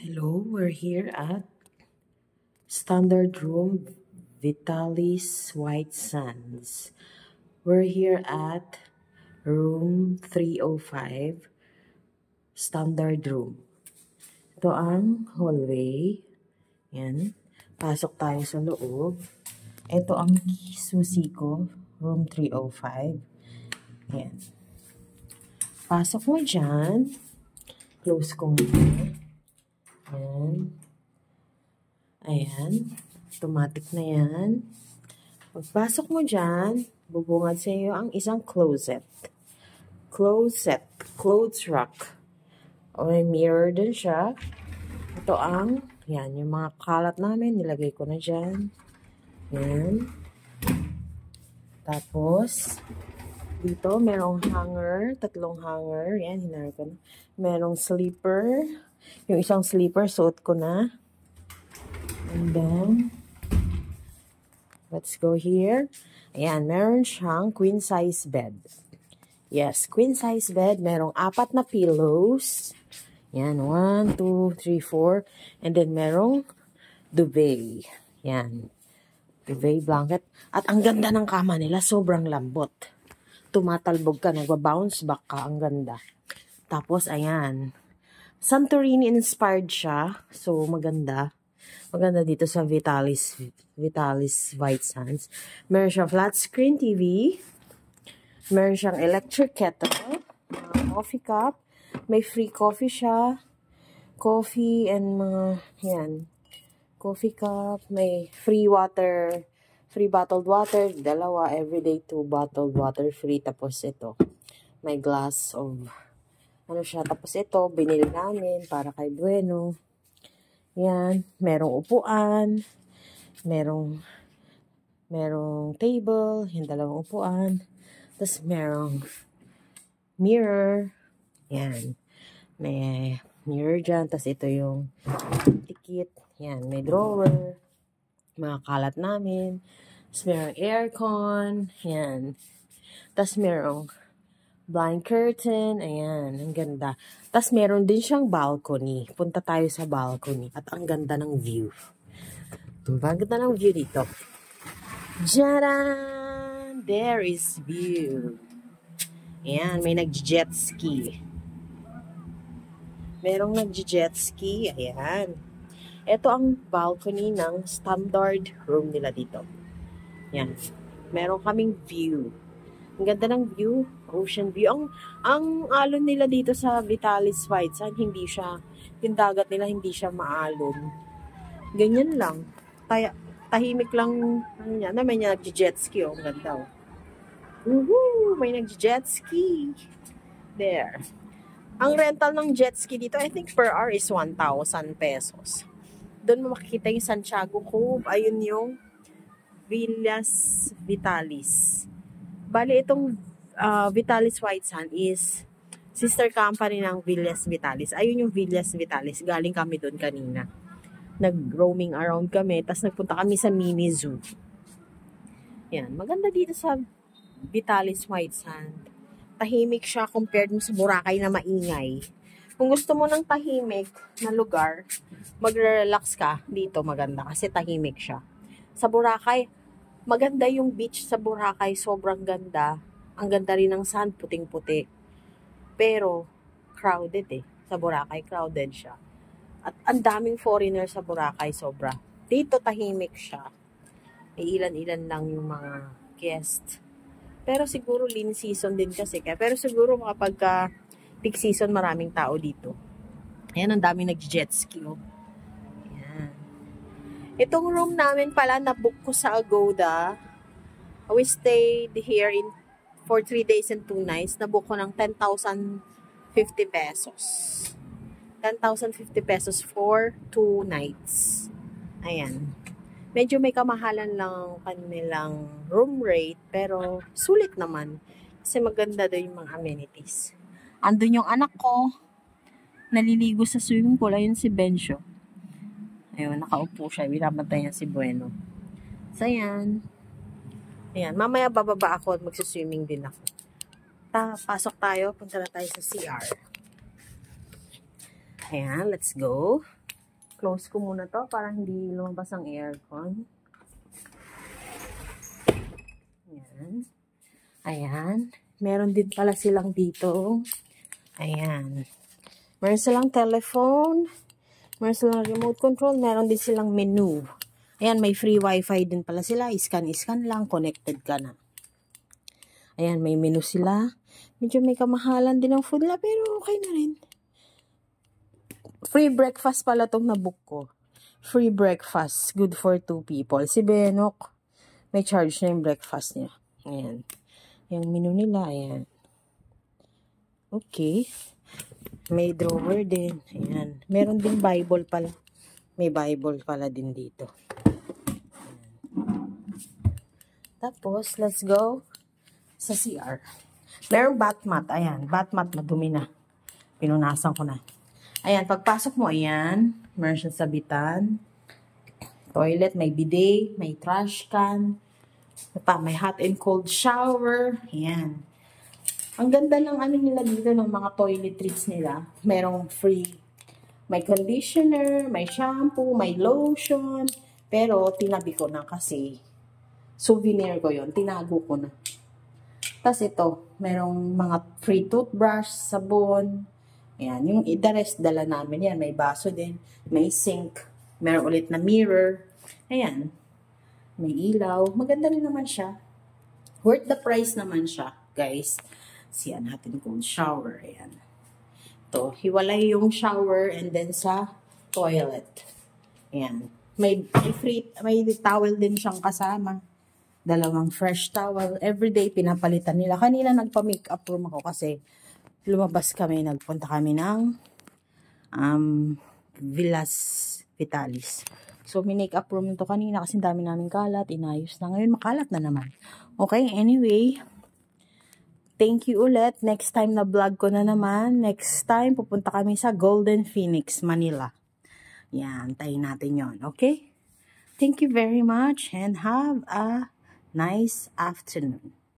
Hello, we're here at Standard Room Vitalis White Sands. We're here at room 305, Standard Room. Ito ang hallway. Yan. Pasok tayo sa loob. Ito ang susi ko, room 305. Yan. Pasok mo dyan. Close ko muna. Ayan. Ayan. Automatic na yan. Pagpasok mo dyan, bubungad sa iyo ang isang closet. Clothes rack. O may mirror din siya. Ito ang, yan, yung mga kalat namin, nilagay ko na dyan. Yan. Tapos, dito, merong hanger, tatlong hanger. Yan, hinarap ko na. Merong sleeper. Yung isang sleeper, suot ko na. And then, let's go here. Ayan, meron siyang queen size bed. Yes, queen size bed. Merong 4 na pillows. Yan, 1, 2, 3, 4. And then, merong duvet. Yan. Duvet blanket. At ang ganda ng kama nila, sobrang lambot. Tumatalbog ka, nagbabounce back ka, ang ganda. Tapos, ayan. Santorini inspired siya. So, maganda. Maganda dito sa Vitalis White Sands. Meron siyang flat screen TV. Meron siyang electric kettle. Coffee cup. May free coffee siya. Coffee and mga, yan. Coffee cup. May free water. Free bottled water. 2. Everyday 2 bottled water free. Tapos ito. May glass of ano siya. Tapos ito, binili namin para kay Bueno. Yan. Merong upuan. Merong table. Yung 2 upuan. Tapos merong mirror. Yan. May mirror dyan. Tapos ito yung tikit. Yan. May drawer. Mga kalat namin. Tapos merong aircon. Yan. Tapos merong blind curtain. Ayan. Ang ganda. Tapos meron din siyang balcony. Punta tayo sa balcony. At ang ganda ng view. Ang ganda ng view dito. Jaran! There is view. Ayan. May nag-jet ski. Merong nag-jet ski. Ayan. Ito ang balcony ng standard room nila dito. Yan. Meron kaming view. Ang ganda ng view. Ocean view. Ang alon nila dito sa Vitalis White Sands, hindi siya, yung dagat nila hindi siya maalon. Ganyan lang. Tahimik lang. Ano yan? May nag-jet ski. Oh, ang ganda. Oh. Woohoo! May nag-jet ski. There. Ang rental ng jet ski dito, I think per hour is 1,000 pesos. Doon mo makikita yung Santiago Cove. Ayun yung Villas Vitalis. Bali, itong Vitalis White Sands is sister company ng Villas Vitalis. Ayun yung Villas Vitalis. Galing kami doon kanina. Nag-roaming around kami. Tapos nagpunta kami sa mini zoo. Yan. Maganda dito sa Vitalis White Sands. Tahimik siya compared mo sa Boracay na maingay. Kung gusto mo ng tahimik na lugar, magre-relax ka, dito maganda kasi tahimik siya. Sa Boracay, maganda yung beach sa Boracay, sobrang ganda. Ang ganda rin ng sand, puting-puti. Pero, crowded eh. Sa Boracay, crowded siya. At ang daming foreigner sa Boracay, sobra. Dito, tahimik siya. Ilan-ilan lang yung mga guest. Pero siguro lean season din kasi. Pero siguro kapag peak season, maraming tao dito. Ayan, ang daming nag-jet ski. Oh. Ayan. Itong room namin pala, nabook ko sa Agoda. We stayed here for 3 days and 2 nights. Nabook ko ng 10,050 pesos. 10,050 pesos for 2 nights. Ayan. Medyo may kamahalan lang kanilang room rate, pero sulit naman. Kasi maganda daw yung mga amenities. Andun yung anak ko, naliligo sa swimming pool. Ayun si Benjo. Ayun, nakaupo siya. Binabantay niya si Bueno. So, ayan. Ayan, mamaya bababa ako at magsiswimming din ako. Pasok tayo. Punta na tayo sa CR. Ayan, let's go. Close ko muna to para hindi lumabas ang aircon. Ayan. Ayan. Meron din pala silang dito. Ayan. Meron silang telephone. Meron silang remote control. Meron din silang menu. Ayan, may free wifi din pala sila. Scan lang. Connected ka na. Ayan, may menu sila. Medyo may kamahalan din ang food nila, pero okay na rin. Free breakfast pala tong nabook ko. Free breakfast. Good for 2 people. Si Benok, may charge na yung breakfast niya. Ayan. Yung menu nila, ayan. Okay. May drawer din. Ayan. Meron din Bible pala. May Bible pala din dito. Ayan. Tapos, let's go sa CR. Merong bath mat. Ayan. Bath mat, madumi na. Pinunasan ko na. Ayan. Pagpasok mo, ayan. Meron siyang sabitan. Toilet, may bidet, may trash can. May hot and cold shower. Ayan. Ang ganda ng ano nila dito, ng mga toiletries nila. Merong free. May conditioner, may shampoo, may lotion. Pero, tinabi ko na kasi souvenir ko yon, tinago ko na. Tapos ito, merong mga free toothbrush, sabon. Ayan, yung the rest dala namin yan. May baso din, may sink, meron ulit na mirror. Ayan, may ilaw. Maganda rin naman siya. Worth the price naman siya, guys. Siyan natin kung shower. Ayan. Ito, hiwalay yung shower and then sa toilet. Ayan. May towel din siyang kasama. Dalawang fresh towel. Everyday pinapalitan nila. Kanina nagpa-makeup room ako kasi lumabas kami. Nagpunta kami ng Villas Vitalis. So, may-makeup room ito kanina kasi dami namin kalat. Inayos na. Ngayon, makalat na naman. Okay, anyway. Thank you ulit. Next time na vlog ko na naman. Next time, pupunta kami sa Golden Phoenix, Manila. Yan, tayo natin yon. Okay? Thank you very much and have a nice afternoon.